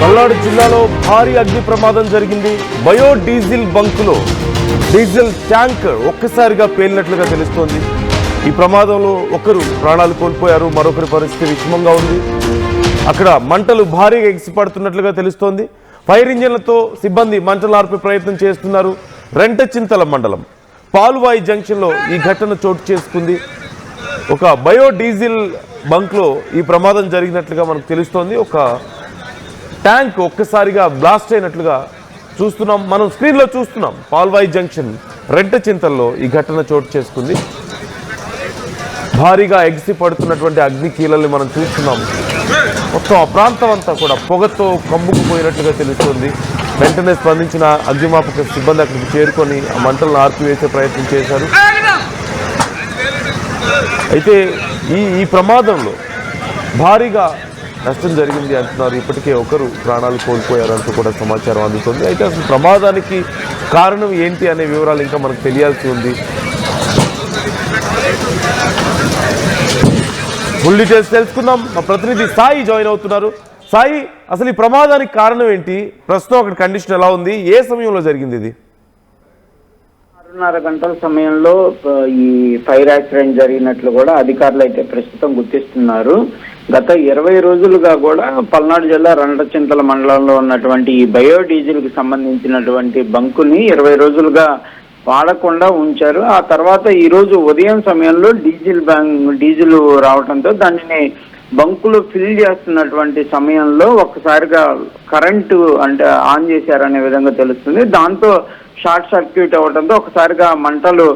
పల్నాడు జిల్లాలో భారీ అగ్ని ప్రమాదం జరిగింది. బయో డీజిల్ బంకులో డీజిల్ ట్యాంక్ ఒక్కసారిగా పేలినట్లుగా తెలుస్తోంది. ఈ ప్రమాదంలో ఒకరు ప్రాణాలు కోల్పోయారు, మరొకరి పరిస్థితి విషమంగా ఉంది. అక్కడ మంటలు భారీగా ఎగిసిపడుతున్నట్లుగా తెలుస్తోంది. ఫైర్ ఇంజిన్లతో సిబ్బంది మంటలు ఆర్పే ప్రయత్నం చేస్తున్నారు. రెంటచింతల మండలం పాలువాయి జంక్షన్లో ఈ ఘటన చోటు చేసుకుంది. ఒక బయో డీజిల్ బంక్లో ఈ ప్రమాదం జరిగినట్లుగా మనకు తెలుస్తోంది. ఒక ట్యాంక్ ఒక్కసారిగా బ్లాస్ట్ అయినట్లుగా చూస్తున్నాం, మనం స్క్రీన్లో చూస్తున్నాం. పాల్వాయి జంక్షన్ రెంటచింతల్లో ఈ ఘటన చోటు చేసుకుంది. భారీగా ఎగిసి పడుతున్నటువంటి అగ్ని కీలల్ని మనం చూస్తున్నాం. మొత్తం ఆ ప్రాంతం అంతా కూడా పొగతో కమ్ముకుపోయినట్లుగా తెలుస్తుంది. వెంటనే స్పందించిన అగ్నిమాపక సిబ్బంది అక్కడికి చేరుకొని ఆ మంటలను ఆర్పివేసే ప్రయత్నం చేశారు. అయితే ఈ ప్రమాదంలో భారీగా నష్టం జరిగింది అంటున్నారు. ఇప్పటికే ఒకరు ప్రాణాలు కోల్పోయారంటూ కూడా సమాచారం అందుతుంది. అయితే అసలు ప్రమాదానికి కారణం ఏంటి అనే వివరాలు ఇంకా మనకు తెలియాల్సి ఉంది. ఫుల్ డీటెయిల్స్ తెలుసుకుందాం. మా ప్రతినిధి సాయి జాయిన్ అవుతున్నారు. సాయి, అసలు ఈ ప్రమాదానికి కారణం ఏంటి? ప్రస్తుతం అక్కడ కండిషన్ ఎలా ఉంది? ఏ సమయంలో జరిగింది ఇది? 6:30 గంటల సమయంలో ఈ ఫైర్ యాక్సిడెంట్ జరిగినట్లు కూడా అధికారులు అయితే ప్రస్తుతం గుర్తిస్తున్నారు. గత 20 రోజులుగా కూడా పల్నాడు జిల్లా రెంటచింతల మండలంలో ఉన్నటువంటి ఈ బయోడీజిల్ కి సంబంధించినటువంటి బంకుని 20 రోజులుగా వాడకుండా ఉంచారు. ఆ తర్వాత ఈ రోజు ఉదయం సమయంలో డీజిల్ రావడంతో దానిని బంకులు ఫిల్ చేస్తున్నటువంటి సమయంలో ఒక్కసారిగా కరెంటు ఆన్ చేశారనే విధంగా తెలుస్తుంది. దాంతో షార్ట్ సర్క్యూట్ అవ్వడంతో ఒకసారిగా మంటలు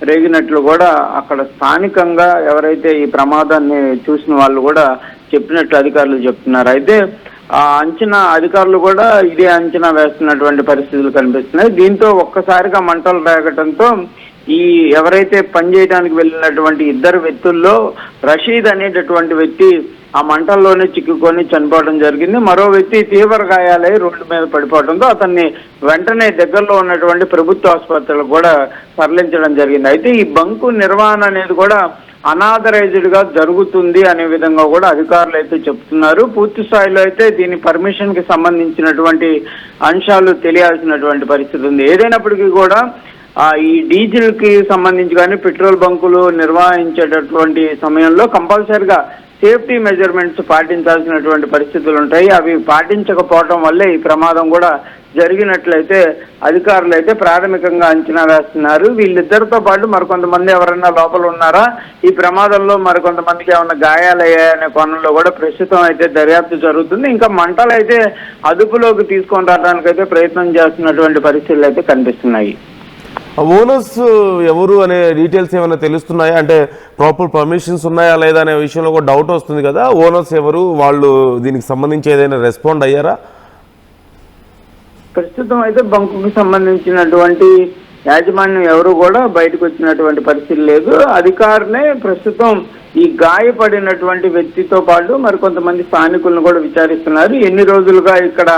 రేగినట్లు కూడా అక్కడ స్థానికంగా ఎవరైతే ఈ ప్రమాదాన్ని చూసిన వాళ్ళు కూడా చెప్పినట్లు అధికారులు చెప్తున్నారు. అయితే ఆ అంచనా అధికారులు కూడా ఇదే అంచనా వేస్తున్నటువంటి పరిస్థితులు కనిపిస్తున్నాయి. దీంతో ఒక్కసారిగా మంటలు రేగటంతో ఈ ఎవరైతే పనిచేయడానికి వెళ్ళినటువంటి ఇద్దరు వ్యక్తుల్లో రషీద్ అనేటటువంటి వ్యక్తి ఆ మంటల్లోనే చిక్కుకొని చనిపోవడం జరిగింది. మరో వ్యక్తి తీవ్ర గాయాలై రోడ్డు మీద పడిపోవడంతో అతన్ని వెంటనే దగ్గరలో ఉన్నటువంటి ప్రభుత్వ ఆసుపత్రులకు కూడా తరలించడం జరిగింది. అయితే ఈ బంకు నిర్వహణ అనేది కూడా అనాథరైజ్డ్ గా జరుగుతుంది అనే విధంగా కూడా అధికారులు అయితే చెప్తున్నారు. పూర్తి స్థాయిలో అయితే దీని పర్మిషన్ కి సంబంధించినటువంటి అంశాలు తెలియాల్సినటువంటి పరిస్థితి ఉంది. ఏదైనప్పటికీ కూడా ఈ డీజిల్ కి సంబంధించి కానీ పెట్రోల్ బంకులు నిర్వహించేటటువంటి సమయంలో కంపల్సరిగా సేఫ్టీ మెజర్మెంట్స్ పాటించాల్సినటువంటి పరిస్థితులు ఉంటాయి. అవి పాటించకపోవడం వల్లే ఈ ప్రమాదం కూడా జరిగినట్లయితే అధికారులు అయితే ప్రాథమికంగా అంచనా వేస్తున్నారు. వీళ్ళిద్దరితో పాటు మరికొంతమంది ఎవరైనా లోపల ఉన్నారా, ఈ ప్రమాదంలో మరికొంతమందికి ఏమైనా గాయాలయ్యాయనే కోణంలో కూడా ప్రస్తుతం అయితే దర్యాప్తు జరుగుతుంది. ఇంకా మంటలు అయితే అదుపులోకి తీసుకొని రావడానికి అయితే ప్రయత్నం చేస్తున్నటువంటి పరిస్థితులు అయితే కనిపిస్తున్నాయి. ఓనర్స్ ఎవరు అనే డీటెయిల్స్ ఏమైనా తెలుస్తున్నాయా? అంటే ప్రాపర్ పర్మిషన్స్ ఉన్నాయా లేదా అనే విషయంలో కూడా డౌట్ వస్తుంది కదా. ఓనర్స్ ఎవరు, వాళ్ళు దీనికి సంబంధించి ఏదైనా రెస్పాండ్ అయ్యారా? ప్రస్తుతం అయితే బంకుకు సంబంధించినటువంటి యాజమాన్యం ఎవరు కూడా బయటకు వచ్చినటువంటి పరిస్థితి లేదు. అధికారులే ప్రస్తుతం ఈ గాయపడినటువంటి వ్యక్తితో పాటు మరికొంతమంది స్థానికులను కూడా విచారిస్తున్నారు. ఎన్ని రోజులుగా ఇక్కడ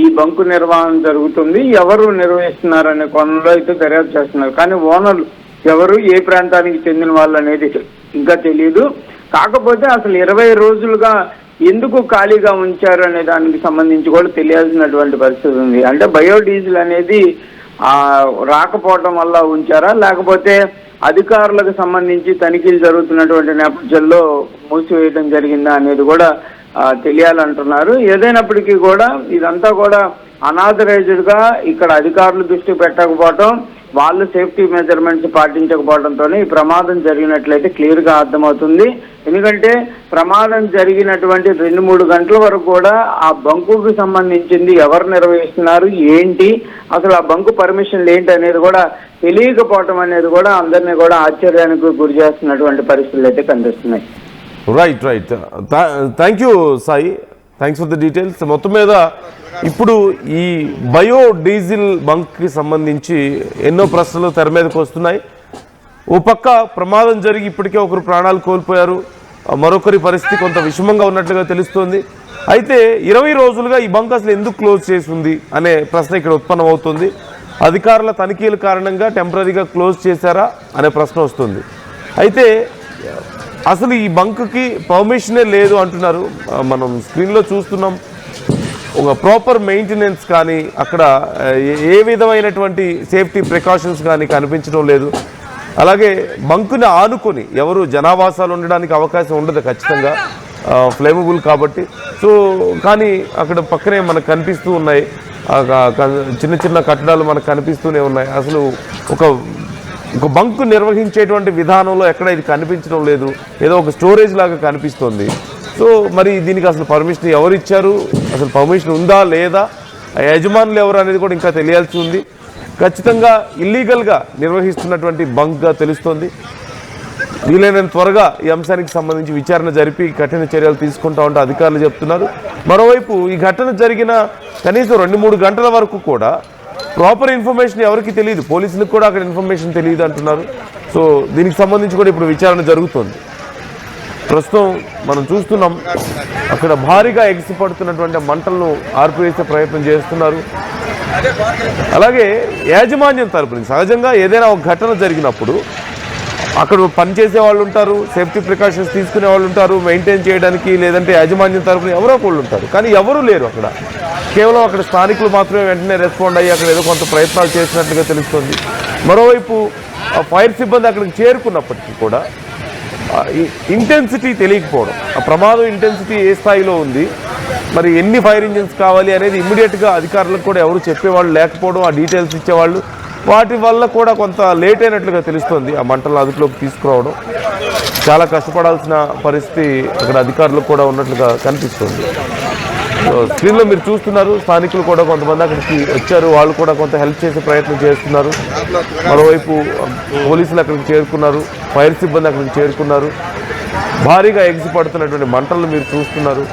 ఈ బంకు నిర్వహణ జరుగుతుంది, ఎవరు నిర్వహిస్తున్నారనే కోణంలో అయితే దర్యాప్తు చేస్తున్నారు. కానీ ఓనర్లు ఎవరు, ఏ ప్రాంతానికి చెందిన వాళ్ళు అనేది ఇంకా తెలియదు. కాకపోతే అసలు 20 రోజులుగా ఎందుకు ఖాళీగా ఉంచారు అనే దానికి సంబంధించి కూడా తెలియాల్సినటువంటి పరిస్థితి ఉంది. అంటే బయోడీజిల్ అనేది రాకపోవడం వల్ల ఉంచారా, లేకపోతే అధికారులకు సంబంధించి తనిఖీలు జరుగుతున్నటువంటి నేపథ్యంలో మూసివేయడం జరిగిందా అనేది కూడా తెలియాలంటున్నారు. ఏదైనప్పటికీ కూడా ఇదంతా కూడా అనాథరైజ్డ్ గా ఇక్కడ అధికారులు దృష్టి పెట్టకపోవటం, వాళ్ళు సేఫ్టీ మెజర్మెంట్స్ పాటించకపోవడంతోనే ఈ ప్రమాదం జరిగినట్లయితే క్లియర్ గా అర్థమవుతుంది. ఎందుకంటే ప్రమాదం జరిగినటువంటి 2-3 గంటల వరకు కూడా ఆ బంకుకు సంబంధించింది ఎవరు నిర్వహిస్తున్నారు, ఏంటి, అసలు ఆ బంకు పర్మిషన్లు ఏంటి అనేది కూడా తెలియకపోవటం అనేది కూడా అందరినీ కూడా ఆశ్చర్యానికి గురి చేస్తున్నటువంటి పరిస్థితులు అయితే కనిపిస్తున్నాయి. Right. Thank you Sai, thanks for the details. మొత్తం మీద ఇప్పుడు ఈ బయో డీజిల్ బంక్కి సంబంధించి ఎన్నో ప్రశ్నలు తెర మీదకి వస్తున్నాయి. ఓ పక్క ప్రమాదం జరిగి ఇప్పటికే ఒకరు ప్రాణాలు కోల్పోయారు, మరొకరి పరిస్థితి కొంత విషమంగా ఉన్నట్లుగా తెలుస్తోంది. అయితే 20 రోజులుగా ఈ బంక్ అసలు ఎందుకు క్లోజ్ చేసి ఉంది అనే ప్రశ్న ఇక్కడ ఉత్పన్నమవుతుంది. అధికారుల తనిఖీల కారణంగా టెంపరీగా క్లోజ్ చేశారా అనే ప్రశ్న వస్తుంది. అయితే అసలు ఈ బంక్కి పర్మిషనే లేదు అంటున్నారు. మనం స్క్రీన్లో చూస్తున్నాం. ఒక ప్రాపర్ మెయింటెనెన్స్ కానీ అక్కడ ఏ విధమైనటువంటి సేఫ్టీ ప్రికాషన్స్ కానీ కనిపించడం లేదు. అలాగే బంకుని ఆనుకొని ఎవరు జనావాసాలు ఉండడానికి అవకాశం ఉండదు ఖచ్చితంగా, ఫ్లేమబుల్ కాబట్టి. సో కానీ అక్కడ పక్కనే మనకు కనిపిస్తూ ఉన్నాయి చిన్న చిన్న కట్టడాలు మనకు కనిపిస్తూనే ఉన్నాయి. అసలు ఒక బంకు నిర్వహించేటువంటి విధానంలో ఎక్కడ ఇది కనిపించడం లేదు, ఏదో ఒక స్టోరేజ్ లాగా కనిపిస్తుంది. సో మరి దీనికి అసలు పర్మిషన్ ఎవరు ఇచ్చారు, అసలు పర్మిషన్ ఉందా లేదా, యజమానులు ఎవరు అనేది కూడా ఇంకా తెలియాల్సి ఉంది. ఖచ్చితంగా ఇల్లీగల్గా నిర్వహిస్తున్నటువంటి బంక్గా తెలుస్తోంది. వీలైనంత త్వరగా ఈ అంశానికి సంబంధించి విచారణ జరిపి కఠిన చర్యలు తీసుకుంటా ఉంటే అధికారులు చెప్తున్నారు. మరోవైపు ఈ ఘటన జరిగిన కనీసం 2-3 గంటల వరకు కూడా ప్రాపర్ ఇన్ఫర్మేషన్ ఎవరికి తెలియదు, పోలీసులకు కూడా అక్కడ ఇన్ఫర్మేషన్ తెలియదు అంటున్నారు. సో దీనికి సంబంధించి కూడా ఇప్పుడు విచారణ జరుగుతుంది. ప్రస్తుతం మనం చూస్తున్నాం అక్కడ భారీగా ఎగిసిపడుతున్నటువంటి మంటలను ఆర్పివేసే ప్రయత్నం చేస్తున్నారు. అలాగే యాజమాన్యం తరపు నుంచి సహజంగా ఏదైనా ఒక ఘటన జరిగినప్పుడు అక్కడ పనిచేసే వాళ్ళు ఉంటారు, సేఫ్టీ ప్రికాషన్స్ తీసుకునే వాళ్ళు ఉంటారు, మెయింటైన్ చేయడానికి, లేదంటే యాజమాన్యం తరపున ఎవరో ఒకళ్ళు ఉంటారు. కానీ ఎవరూ లేరు అక్కడ. కేవలం అక్కడ స్థానికులు మాత్రమే వెంటనే రెస్పాండ్ అయ్యి అక్కడ ఏదో కొంత ప్రయత్నాలు చేసినట్లుగా తెలుస్తుంది. మరోవైపు ఫైర్ సిబ్బంది అక్కడికి చేరుకున్నప్పటికీ కూడా ఇంటెన్సిటీ తెలియకపోవడం, ఆ ప్రమాదం ఇంటెన్సిటీ ఏ స్థాయిలో ఉంది, మరి ఎన్ని ఫైర్ ఇంజిన్స్ కావాలి అనేది ఇమ్మీడియట్గా అధికారులకు కూడా ఎవరు చెప్పేవాళ్ళు లేకపోవడం, ఆ డీటెయిల్స్ ఇచ్చేవాళ్ళు, వాటి వల్ల కూడా కొంత లేట్ అయినట్లుగా తెలుస్తుంది. ఆ మంటలను అదుపులోకి తీసుకురావడం చాలా కష్టపడాల్సిన పరిస్థితి అక్కడ అధికారులకు కూడా ఉన్నట్లుగా కనిపిస్తుంది. స్క్రీన్లో మీరు చూస్తున్నారు, స్థానికులు కూడా కొంతమంది అక్కడికి వచ్చారు, వాళ్ళు కూడా కొంత హెల్ప్ చేసే ప్రయత్నం చేస్తున్నారు. మరోవైపు పోలీసులు అక్కడికి చేరుకున్నారు, ఫైర్ సిబ్బంది అక్కడికి చేరుకున్నారు. భారీగా ఎగిసిపడుతున్నటువంటి మంటలు మీరు చూస్తున్నారు.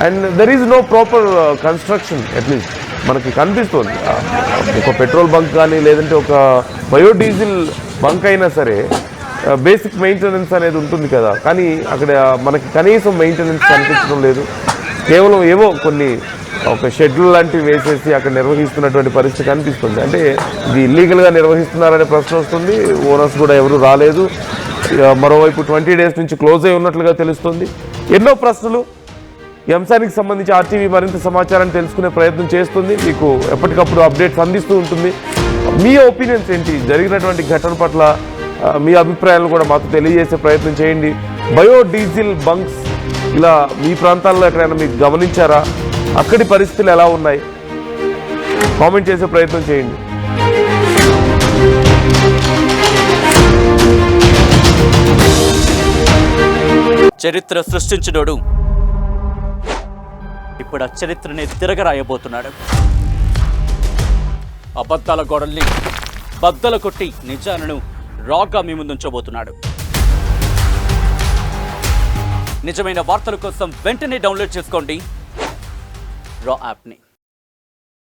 And there is no proper construction, at least మనకి కనిపిస్తుంది. ఒక పెట్రోల్ బంక్ కానీ లేదంటే ఒక బయోడీజిల్ బంక్ అయినా సరే బేసిక్ మెయింటెనెన్స్ అనేది ఉంటుంది కదా, కానీ అక్కడ మనకి కనీసం మెయింటెనెన్స్ కనిపించడం లేదు. కేవలం ఏవో కొన్ని ఒక షెడ్యూల్ లాంటివి వేసేసి అక్కడ నిర్వహిస్తున్నటువంటి పరిస్థితి కనిపిస్తుంది. అంటే ఇది ఇల్లీగల్గా నిర్వహిస్తున్నారనే ప్రశ్న వస్తుంది. ఓనర్స్ కూడా ఎవరు రాలేదు. మరోవైపు 20 days నుంచి క్లోజ్ అయి ఉన్నట్లుగా తెలుస్తుంది. ఎన్నో ప్రశ్నలు. ఈ అంశానికి సంబంధించి ఆర్టీవీ మరింత సమాచారాన్ని తెలుసుకునే ప్రయత్నం చేస్తుంది, మీకు ఎప్పటికప్పుడు అప్డేట్స్ అందిస్తూ ఉంటుంది. మీ ఒపీనియన్స్ ఏంటి, జరిగినటువంటి ఘటన పట్ల మీ అభిప్రాయాలను కూడా మాతో తెలియజేసే ప్రయత్నం చేయండి. బయోడీజిల్ బంక్స్ ఇలా మీ ప్రాంతాల్లో ఎక్కడైనా మీకు గమనించారా, అక్కడి పరిస్థితులు ఎలా ఉన్నాయి, కామెంట్ చేసే ప్రయత్నం చేయండి. చరిత్ర సృష్టించినోడు ఇప్పుడు ఆ చరిత్రని తిరగరాయబోతున్నాడు. అబద్ధాల గోడల్ని బద్దలు కొట్టి నిజాలను రాగా మీ ముందుంచబోతున్నాడు. నిజమైన వార్తల కోసం వెంటనే డౌన్లోడ్ చేసుకోండి రా యాప్ని.